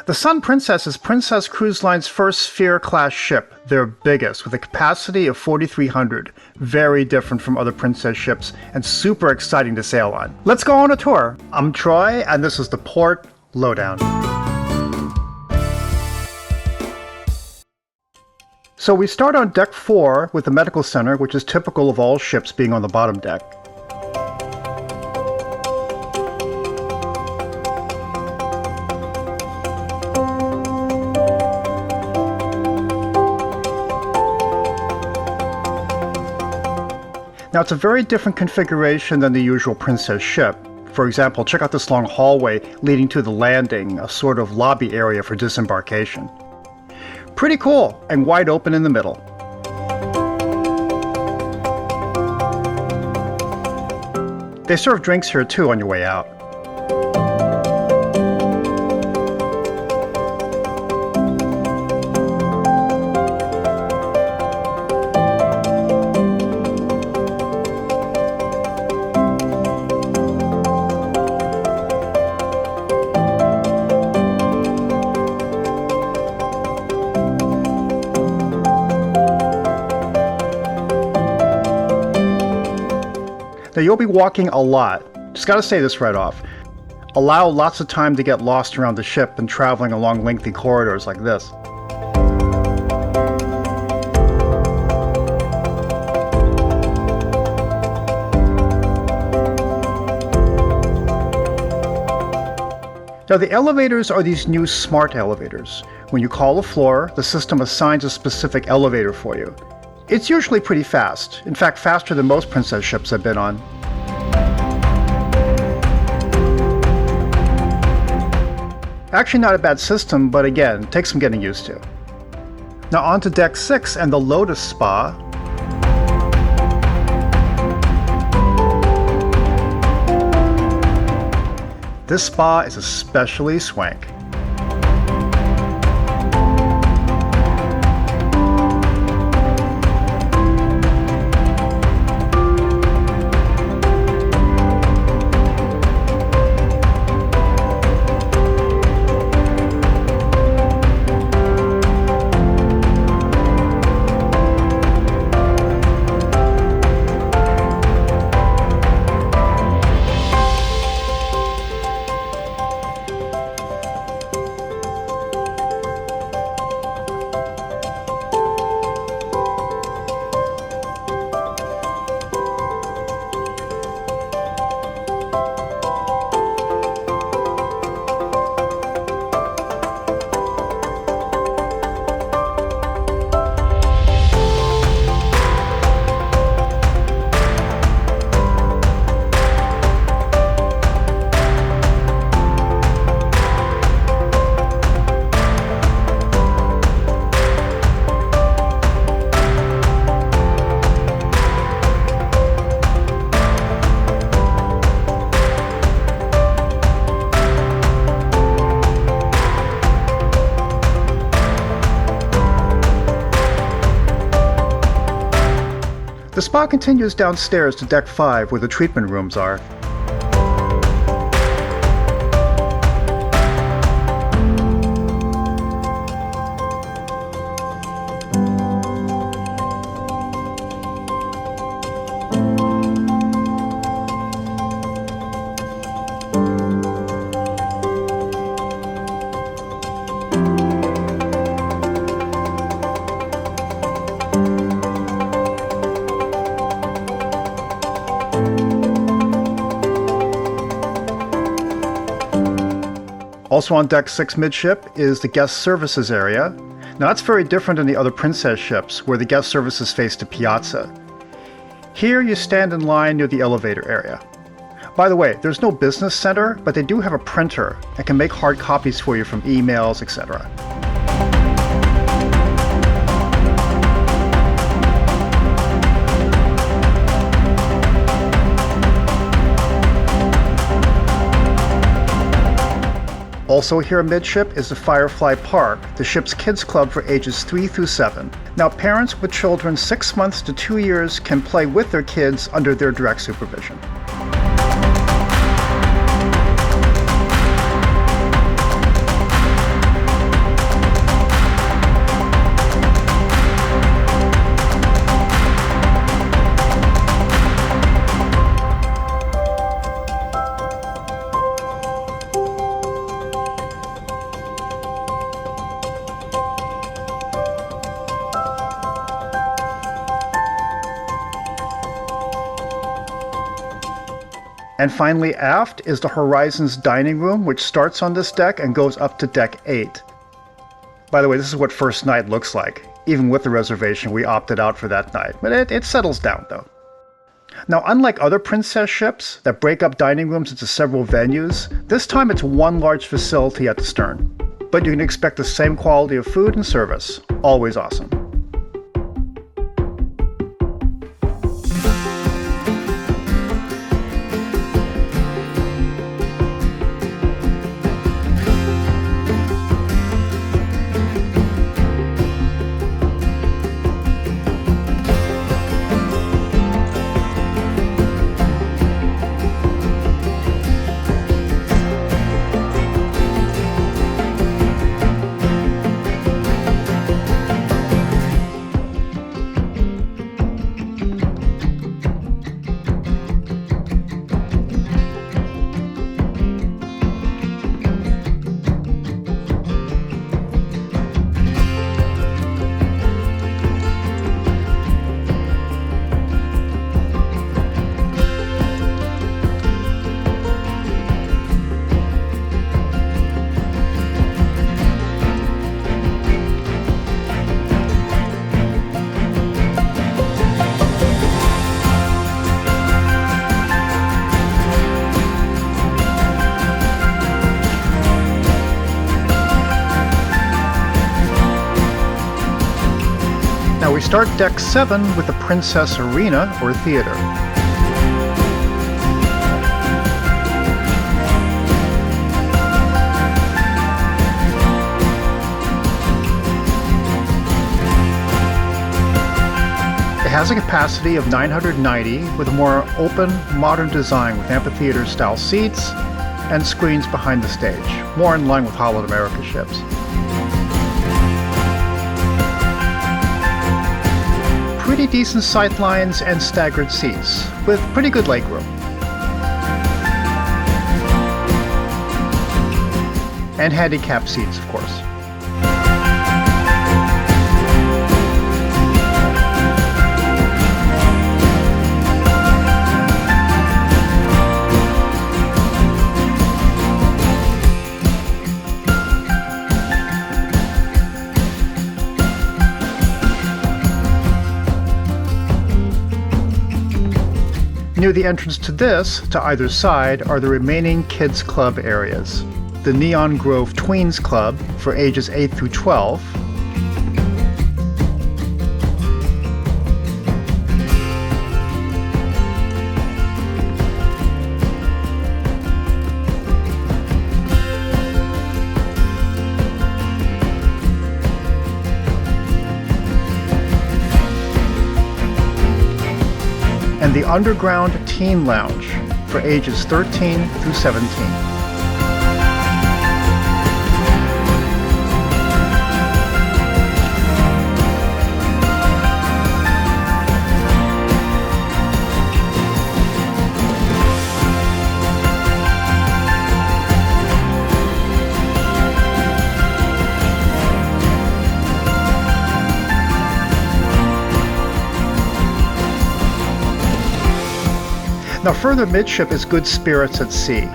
The Sun Princess is Princess Cruise Line's first Sphere-class ship, their biggest, with a capacity of 4,300. Very different from other Princess ships, and super exciting to sail on. Let's go on a tour. I'm Troy, and this is the Port Lowdown. So we start on deck 4 with the medical center, which is typical of all ships being on the bottom deck. Now it's a very different configuration than the usual Princess ship. For example, check out this long hallway leading to the landing, a sort of lobby area for disembarkation. Pretty cool, and wide open in the middle. They serve drinks here too on your way out. Now you'll be walking a lot. Just gotta say this right off. Allow lots of time to get lost around the ship and traveling along lengthy corridors like this. Now the elevators are these new smart elevators. When you call a floor, the system assigns a specific elevator for you. It's usually pretty fast. In fact, faster than most Princess ships I've been on. Actually not a bad system, but again, takes some getting used to. Now on to deck 6 and the Lotus Spa. This spa is especially swank. The spa continues downstairs to deck 5 where the treatment rooms are. Also on deck 6 midship is the guest services area. Now that's very different than the other Princess ships, where the guest services face the Piazza. Here you stand in line near the elevator area. By the way, there's no business center, but they do have a printer and can make hard copies for you from emails, etc. Also here amidship is the Firefly Park, the ship's kids club for ages 3 through 7. Now parents with children 6 months to 2 years can play with their kids under their direct supervision. And finally, aft is the Horizons dining room, which starts on this deck and goes up to deck 8. By the way, this is what first night looks like. Even with the reservation, we opted out for that night, but it settles down though. Now, unlike other Princess ships that break up dining rooms into several venues, this time it's one large facility at the stern. But you can expect the same quality of food and service. Always awesome. Now we start deck 7 with the Princess Arena, or theater. It has a capacity of 990 with a more open, modern design with amphitheater-style seats and screens behind the stage, more in line with Holland America ships. Pretty decent sightlines and staggered seats, with pretty good legroom. And handicap seats, of course. Near the entrance to this, to either side, are the remaining Kids Club areas. The Neon Grove Tweens Club for ages 8 through 12, and the Underground Teen Lounge for ages 13 through 17. Now further midship is Good Spirits at Sea.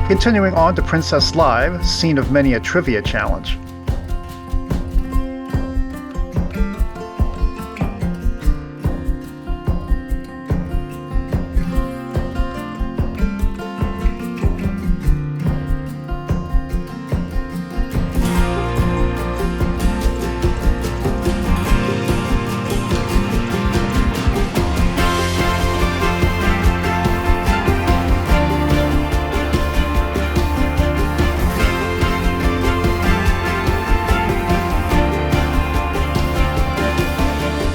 Continuing on to Princess Live, scene of many a trivia challenge.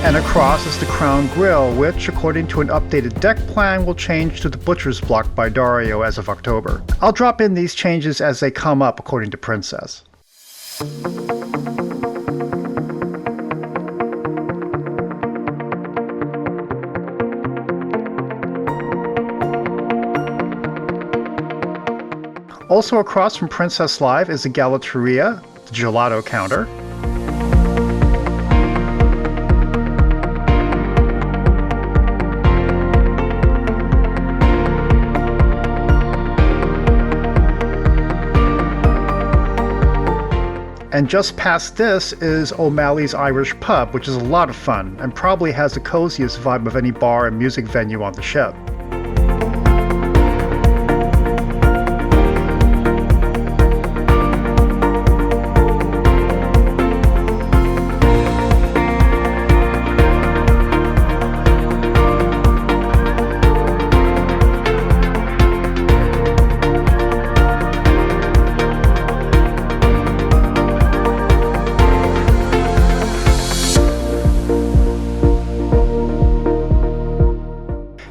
And across is the Crown Grill, which, according to an updated deck plan, will change to the Butcher's Block by Dario as of October. I'll drop in these changes as they come up, according to Princess. Also across from Princess Live is the Galateria, the gelato counter. And just past this is O'Malley's Irish Pub, which is a lot of fun and probably has the coziest vibe of any bar and music venue on the ship.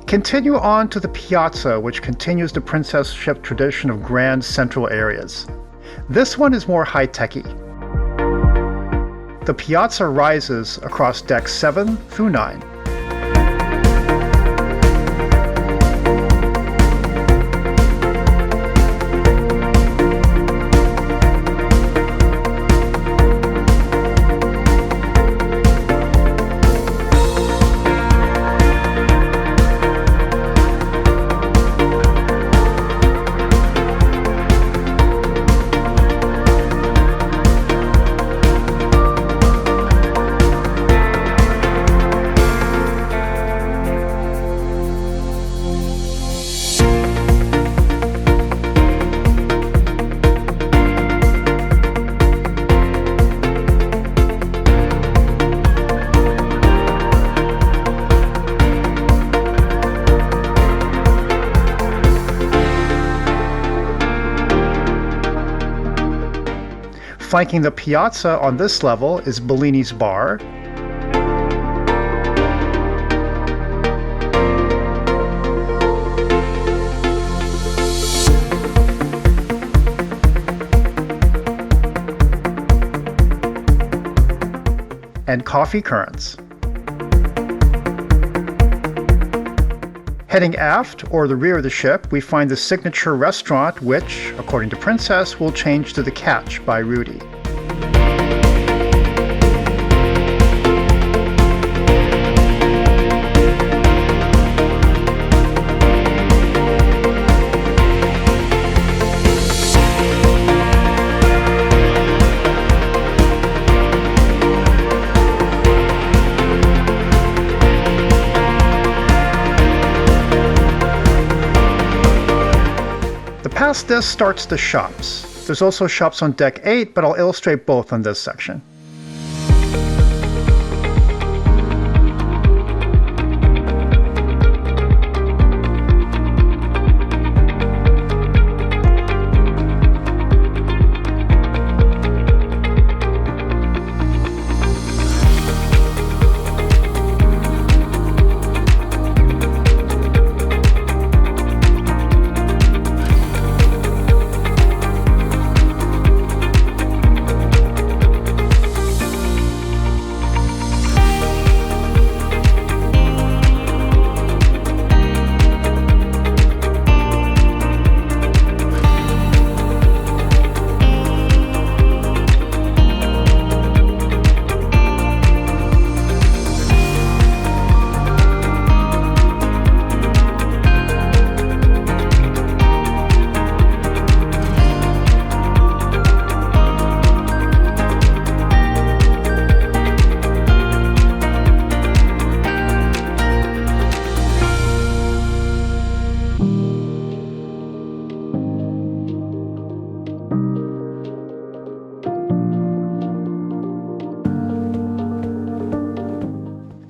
Continue on to the Piazza, which continues the Princess ship tradition of grand central areas. This one is more high-techy. The Piazza rises across decks 7 through 9. Flanking the Piazza on this level is Bellini's Bar, and Coffee Currents. Heading aft, or the rear of the ship, we find the signature restaurant, which, according to Princess, will change to the Catch by Rudy. Past this starts the shops. There's also shops on deck 8, but I'll illustrate both on this section.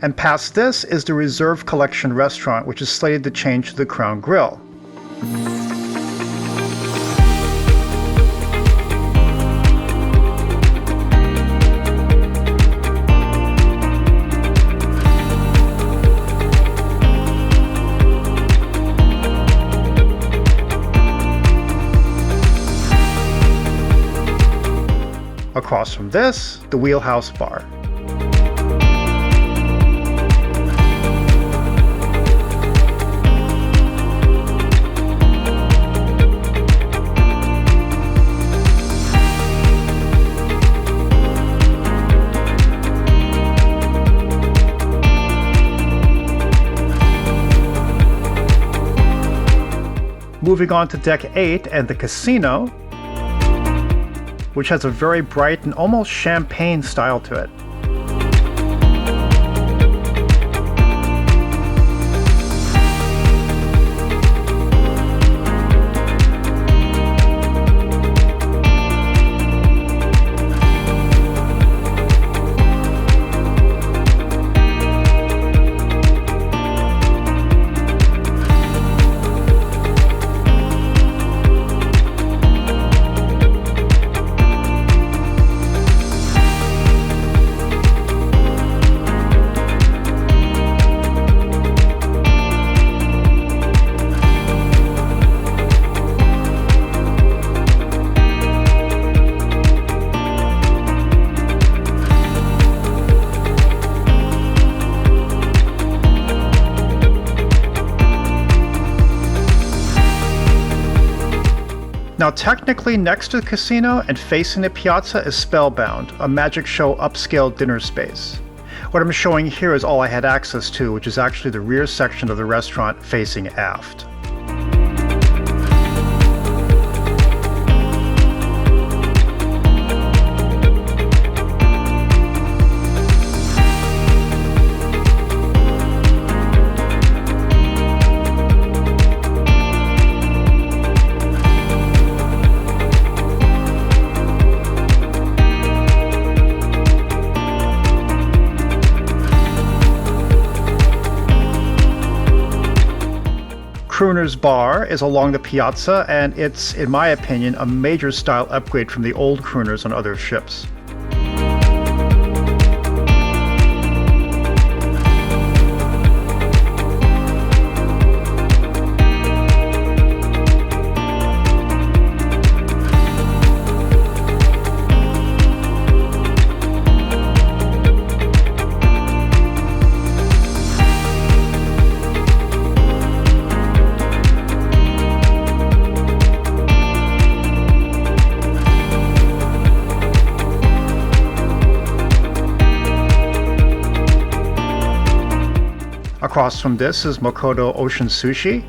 And past this is the Reserve Collection restaurant, which is slated to change to the Crown Grill. Across from this, the wheelhouse bar. Moving on to deck 8 and the casino, which has a very bright and almost champagne style to it. Now technically next to the casino and facing the piazza is Spellbound, a magic show upscale dinner space. What I'm showing here is all I had access to, which is actually the rear section of the restaurant facing aft. Crooner's Bar is along the piazza, and it's, in my opinion, a major style upgrade from the old crooners on other ships. Across from this is Makoto Ocean Sushi.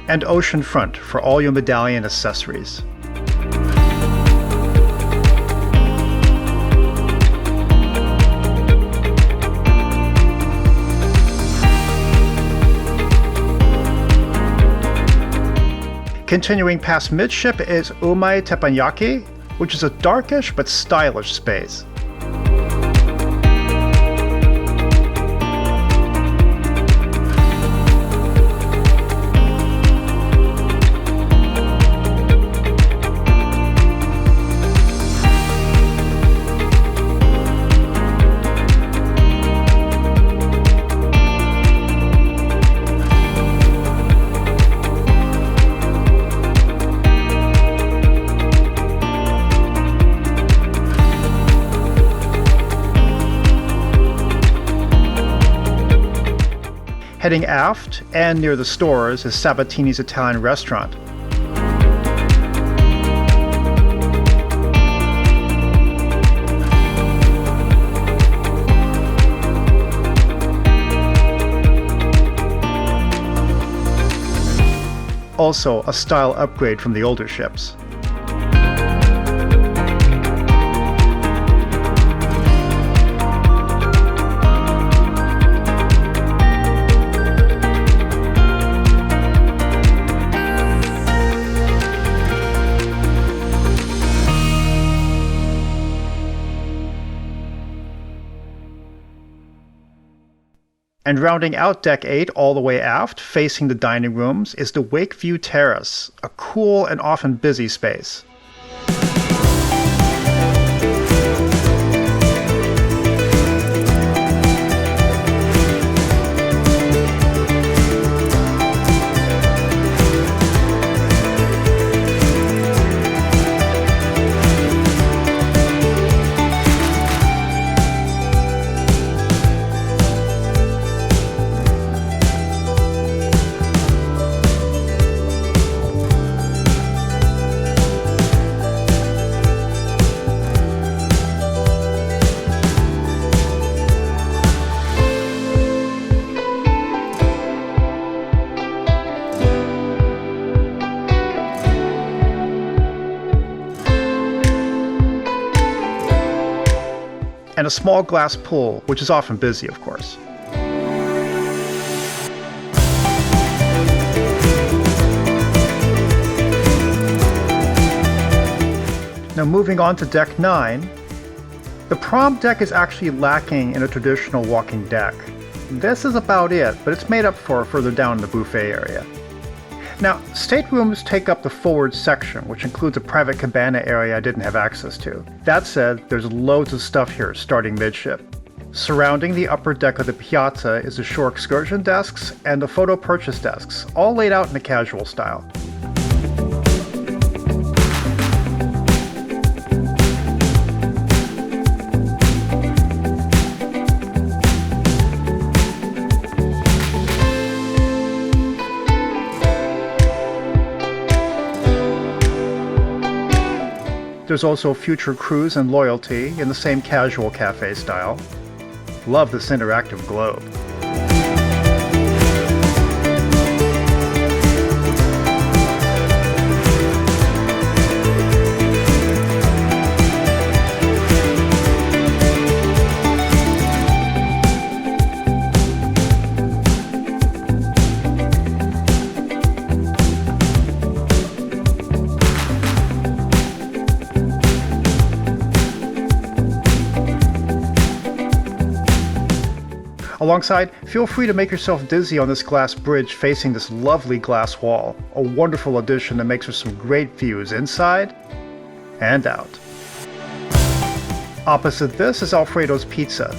And Oceanfront for all your medallion accessories. Continuing past midship is Umai Teppanyaki, which is a darkish but stylish space. Heading aft and near the stores is Sabatini's Italian restaurant. Also a style upgrade from the older ships. And rounding out Deck 8 all the way aft, facing the dining rooms, is the Wakeview Terrace, a cool and often busy space. and a small glass pool, which is often busy, of course. Now moving on to deck 9, the prom deck is actually lacking in a traditional walking deck. This is about it, but it's made up for further down in the buffet area. Now, staterooms take up the forward section, which includes a private cabana area I didn't have access to. That said, there's loads of stuff here starting midship. Surrounding the upper deck of the Piazza is the shore excursion desks and the photo purchase desks, all laid out in a casual style. There's also Future Cruise and Loyalty in the same casual cafe style. Love this interactive globe. Alongside, feel free to make yourself dizzy on this glass bridge facing this lovely glass wall, a wonderful addition that makes for some great views inside and out. Opposite this is Alfredo's Pizza.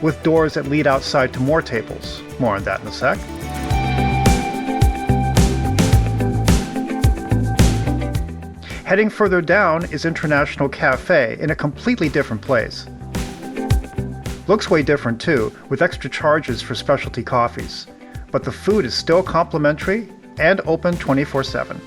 With doors that lead outside to more tables. More on that in a sec. Heading further down is International Cafe in a completely different place. Looks way different too, with extra charges for specialty coffees. But the food is still complimentary and open 24/7.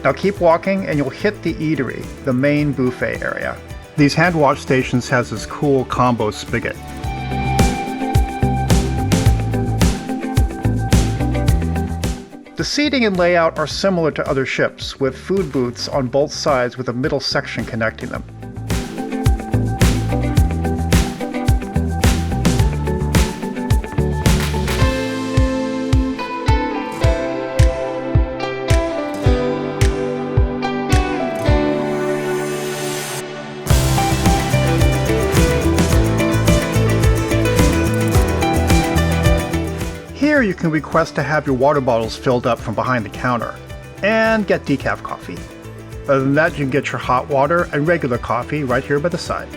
Now keep walking and you'll hit the eatery, the main buffet area. These hand wash stations has this cool combo spigot. The seating and layout are similar to other ships, with food booths on both sides with a middle section connecting them. Here you can request to have your water bottles filled up from behind the counter, and get decaf coffee. Other than that, you can get your hot water and regular coffee right here by the side.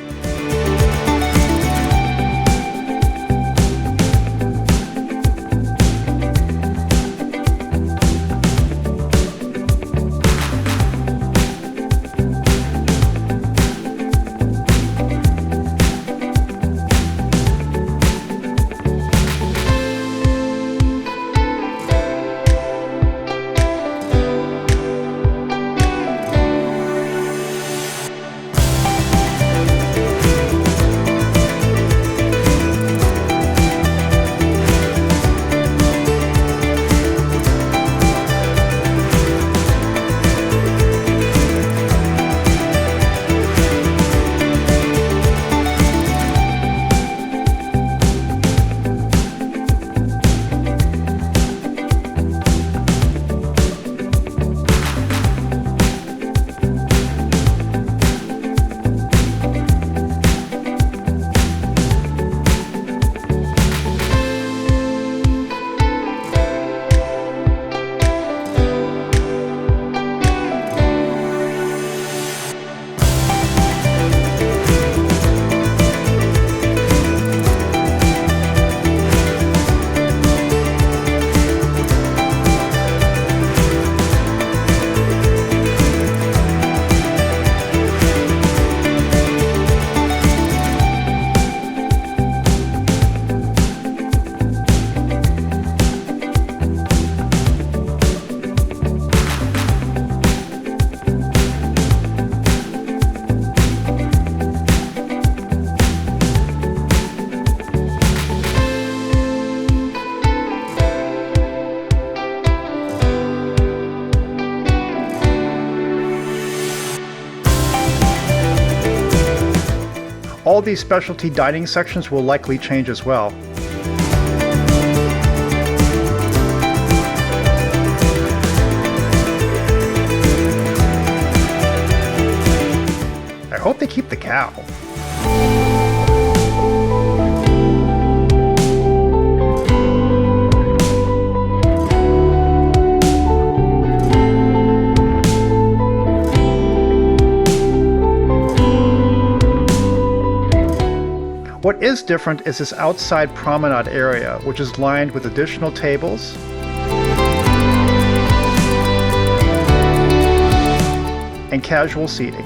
All these specialty dining sections will likely change as well. I hope they keep the cow. What is different is this outside promenade area, which is lined with additional tables and casual seating.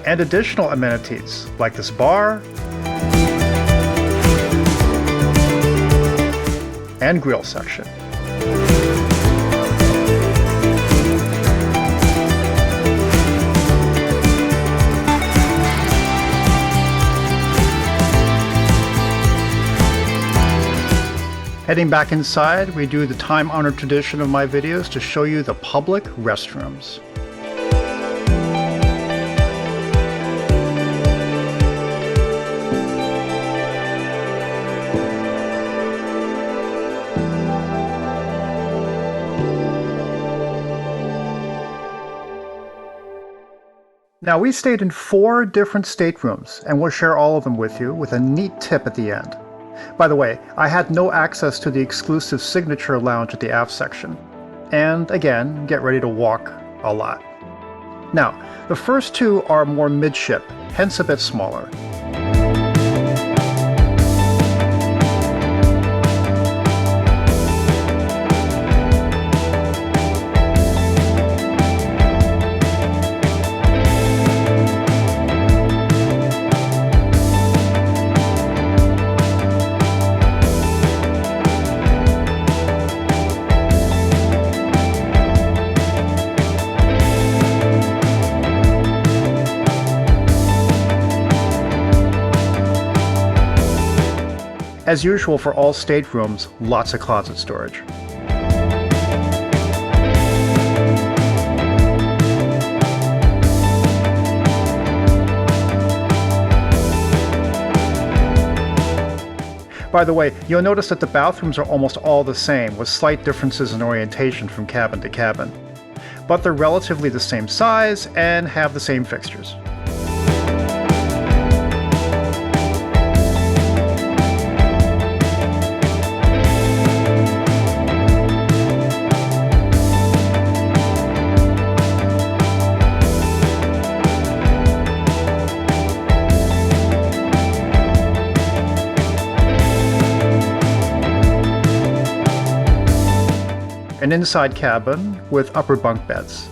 And additional amenities like this bar and grill section. Heading back inside, we do the time-honored tradition of my videos to show you the public restrooms. Now, we stayed in 4 different staterooms, and we'll share all of them with you with a neat tip at the end. By the way, I had no access to the exclusive signature lounge at the aft section. And again, get ready to walk a lot. Now, the first 2 are more midship, hence a bit smaller. As usual for all staterooms, lots of closet storage. By the way, you'll notice that the bathrooms are almost all the same, with slight differences in orientation from cabin to cabin. But they're relatively the same size and have the same fixtures. An inside cabin with upper bunk beds.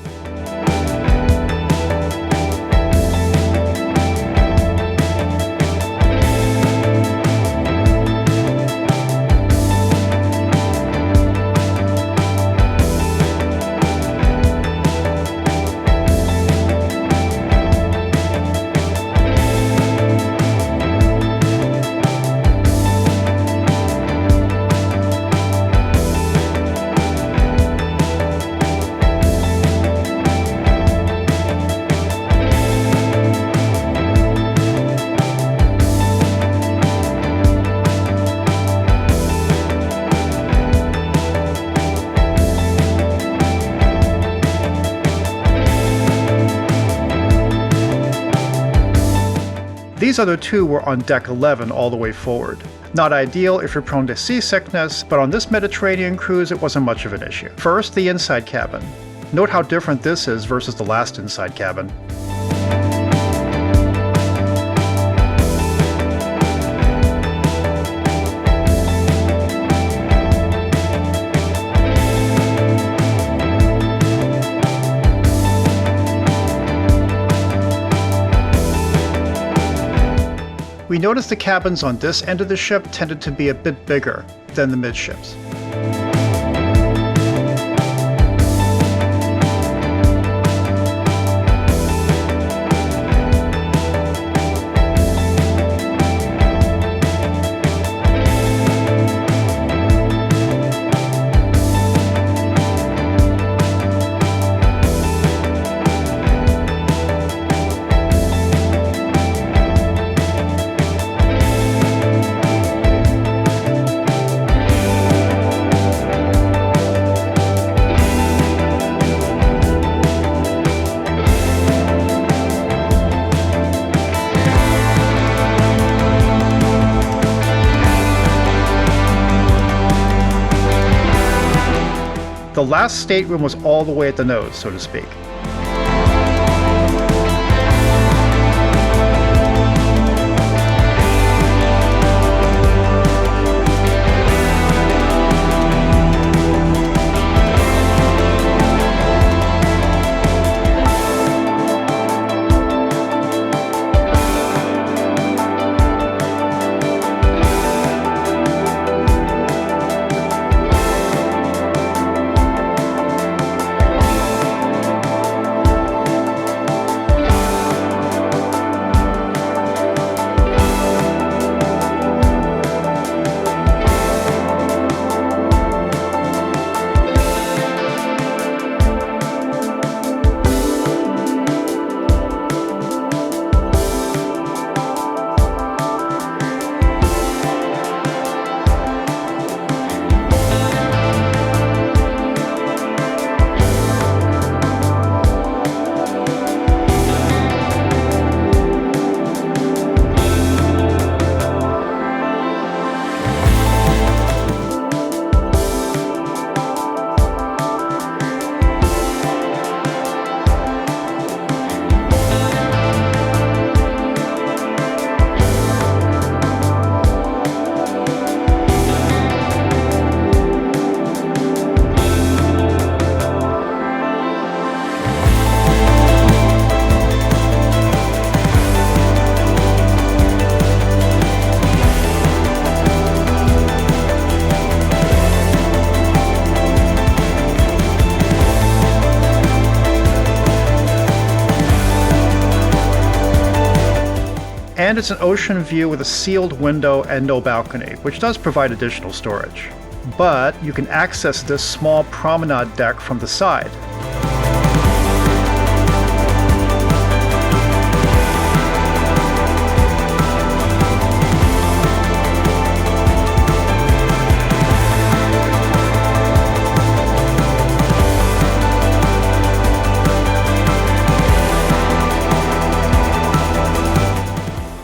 These other 2 were on deck 11 all the way forward. Not ideal if you're prone to seasickness, but on this Mediterranean cruise it wasn't much of an issue. First, the inside cabin. Note how different this is versus the last inside cabin. We noticed the cabins on this end of the ship tended to be a bit bigger than the midships. The last stateroom was all the way at the nose, so to speak. And it's an ocean view with a sealed window and no balcony, which does provide additional storage. But you can access this small promenade deck from the side.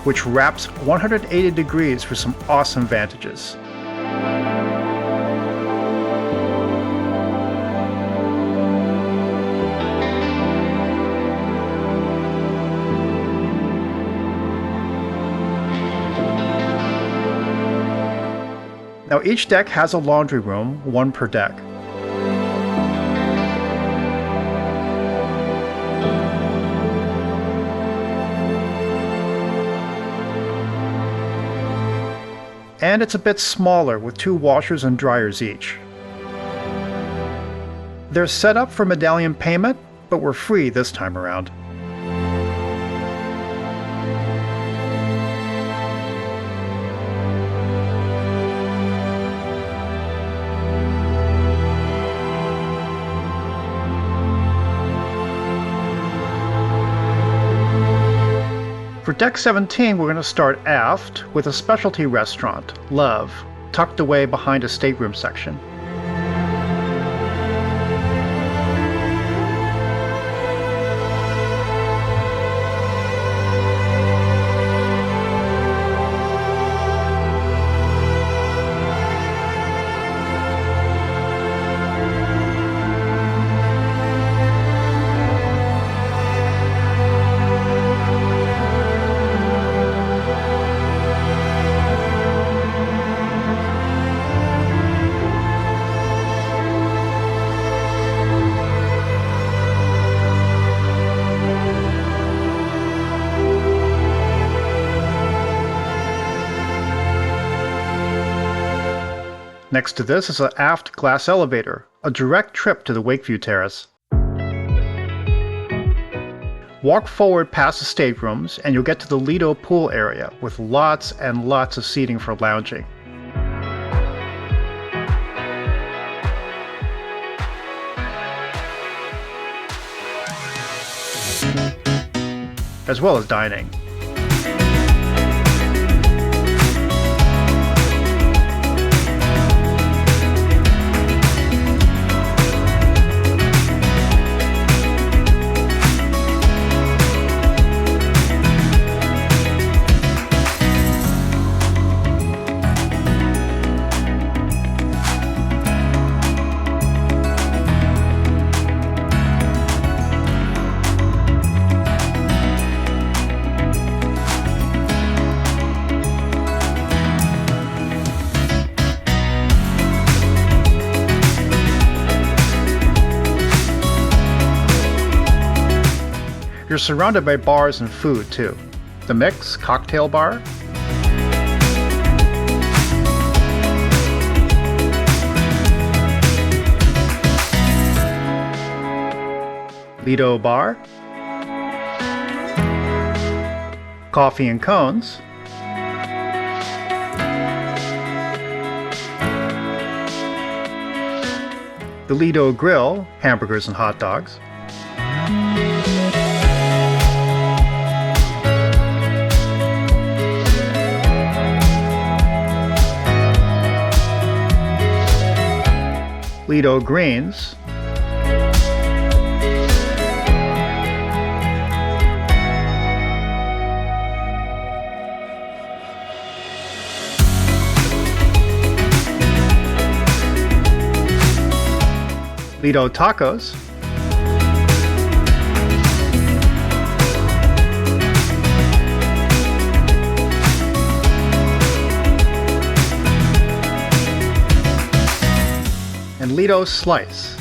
Which wraps 180 degrees for some awesome vantages. Now each deck has a laundry room, one per deck. And it's a bit smaller with 2 washers and dryers each. They're set up for medallion payment, but we're free this time around. For Deck 17, we're going to start aft with a specialty restaurant, Love, tucked away behind a stateroom section. Next to this is an aft glass elevator, a direct trip to the Wakeview Terrace. Walk forward past the staterooms and you'll get to the Lido pool area with lots and lots of seating for lounging. As well as dining. You're surrounded by bars and food, too. The Mix cocktail bar, Lido bar, coffee and cones, the Lido grill, hamburgers and hot dogs, Lido greens, Lido tacos, and Lido slice.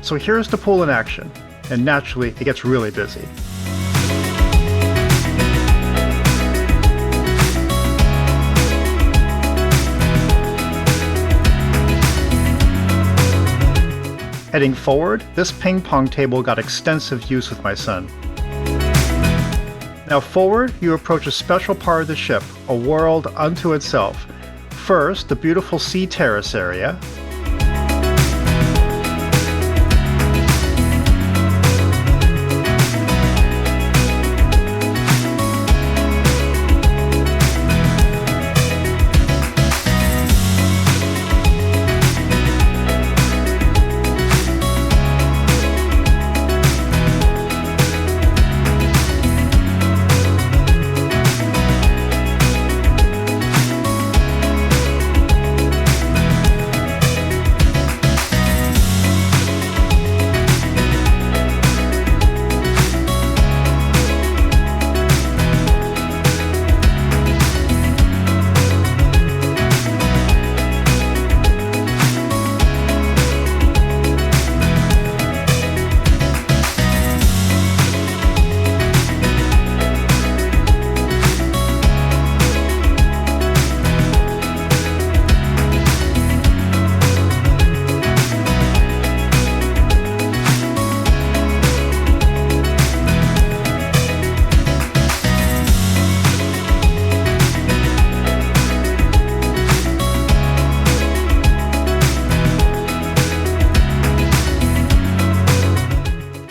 So here's the pool in action, and naturally it gets really busy. Heading forward, this ping pong table got extensive use with my son. Now forward, you approach a special part of the ship, a world unto itself. First, the beautiful sea terrace area,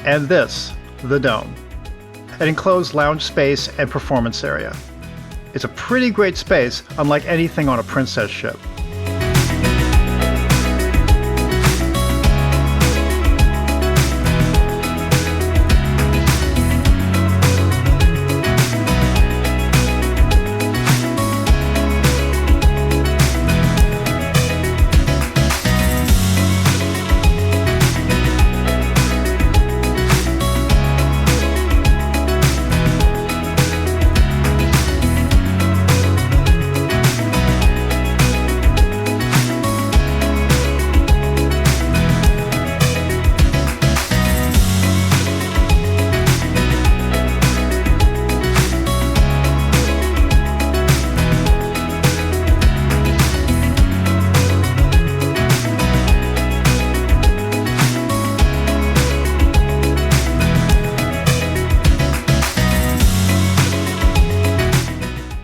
and this, the Dome, an enclosed lounge space and performance area. It's a pretty great space, unlike anything on a princess ship.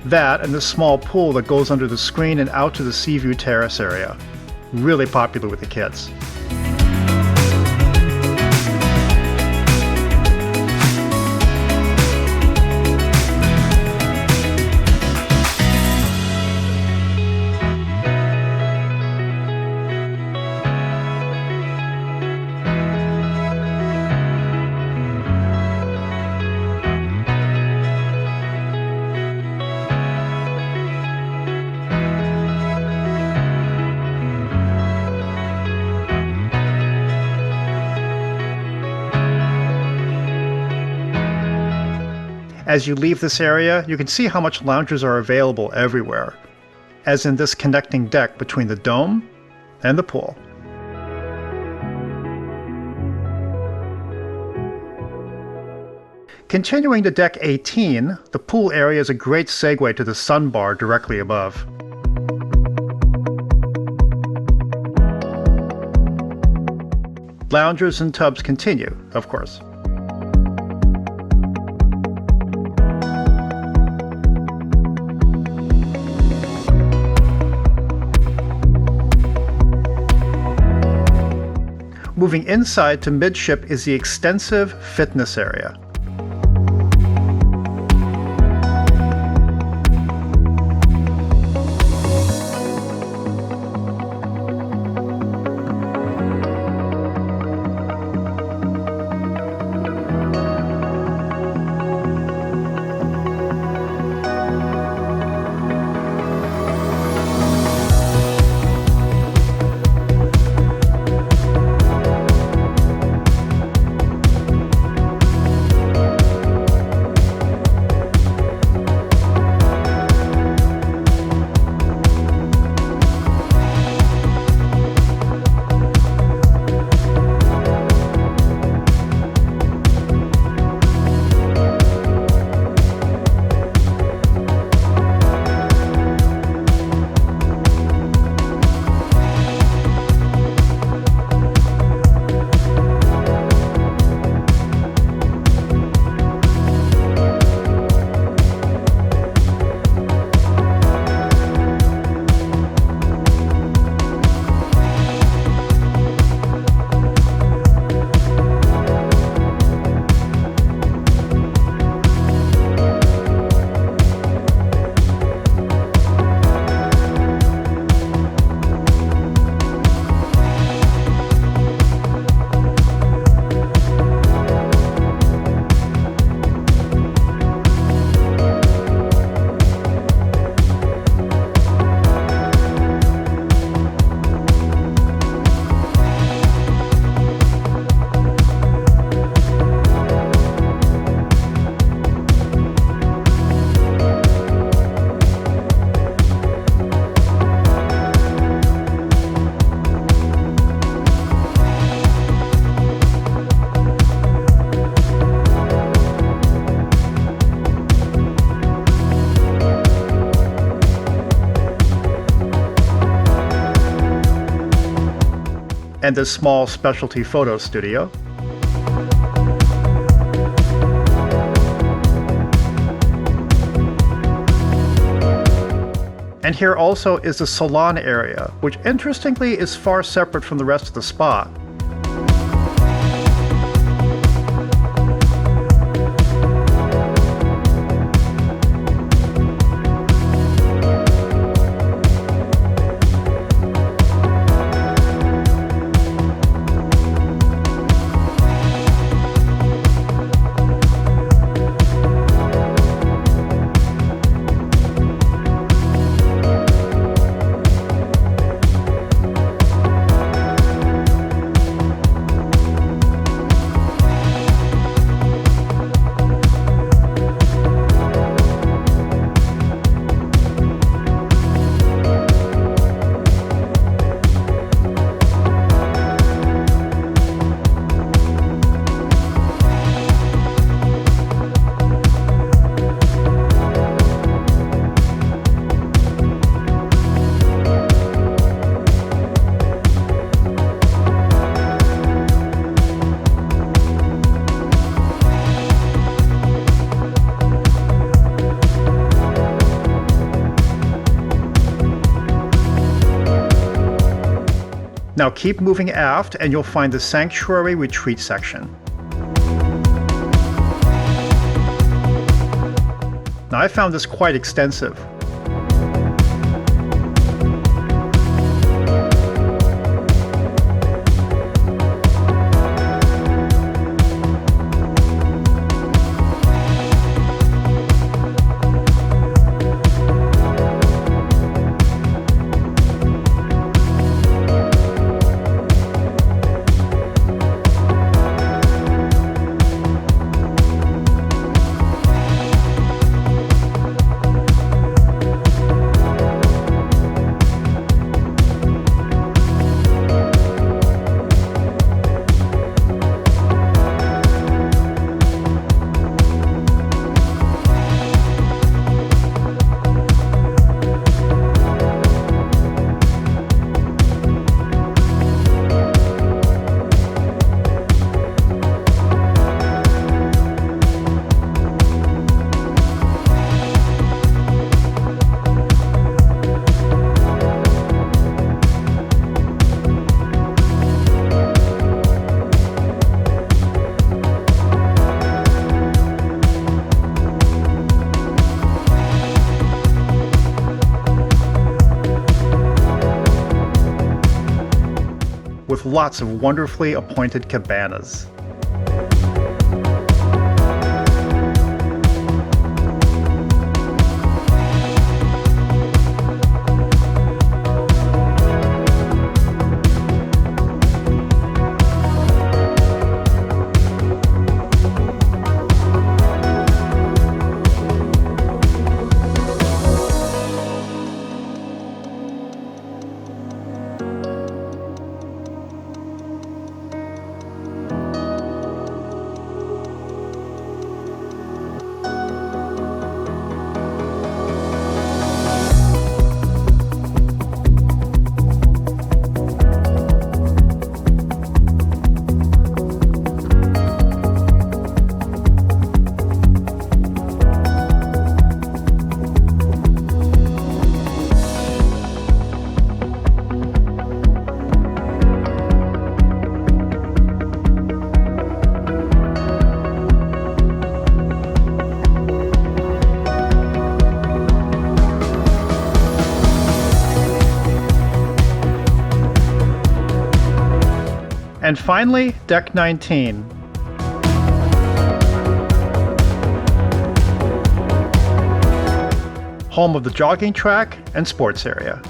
That and the small pool that goes under the screen and out to the sea view terrace area. Really popular with the kids. As you leave this area, you can see how much loungers are available everywhere, as in this connecting deck between the dome and the pool. Continuing to deck 18, the pool area is a great segue to the sun bar directly above. Loungers and tubs continue, of course. Moving inside to midship is the extensive fitness area. And this small specialty photo studio. And here also is the salon area, which interestingly is far separate from the rest of the spa. Now keep moving aft and you'll find the sanctuary retreat section. Now I found this quite extensive. with lots of wonderfully appointed cabanas. And finally, Deck 19. Home of the jogging track and sports area.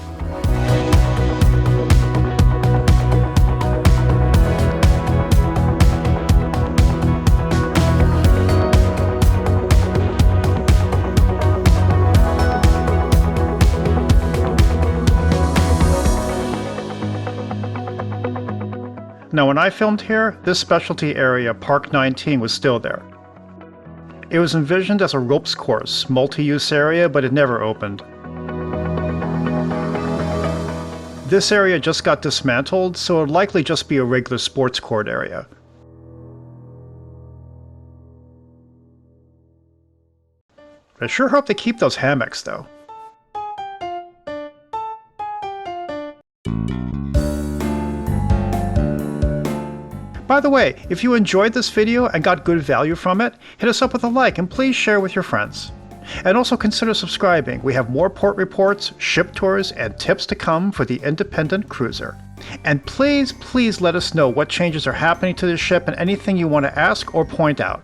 Now, when I filmed here, this specialty area, Park 19, was still there. It was envisioned as a ropes course, multi-use area, but it never opened. This area just got dismantled, so it would likely just be a regular sports court area. I sure hope they keep those hammocks, though. By the way, if you enjoyed this video and got good value from it, hit us up with a like and please share with your friends. And also consider subscribing. We have more port reports, ship tours, and tips to come for the independent cruiser. And please let us know what changes are happening to the ship and anything you want to ask or point out.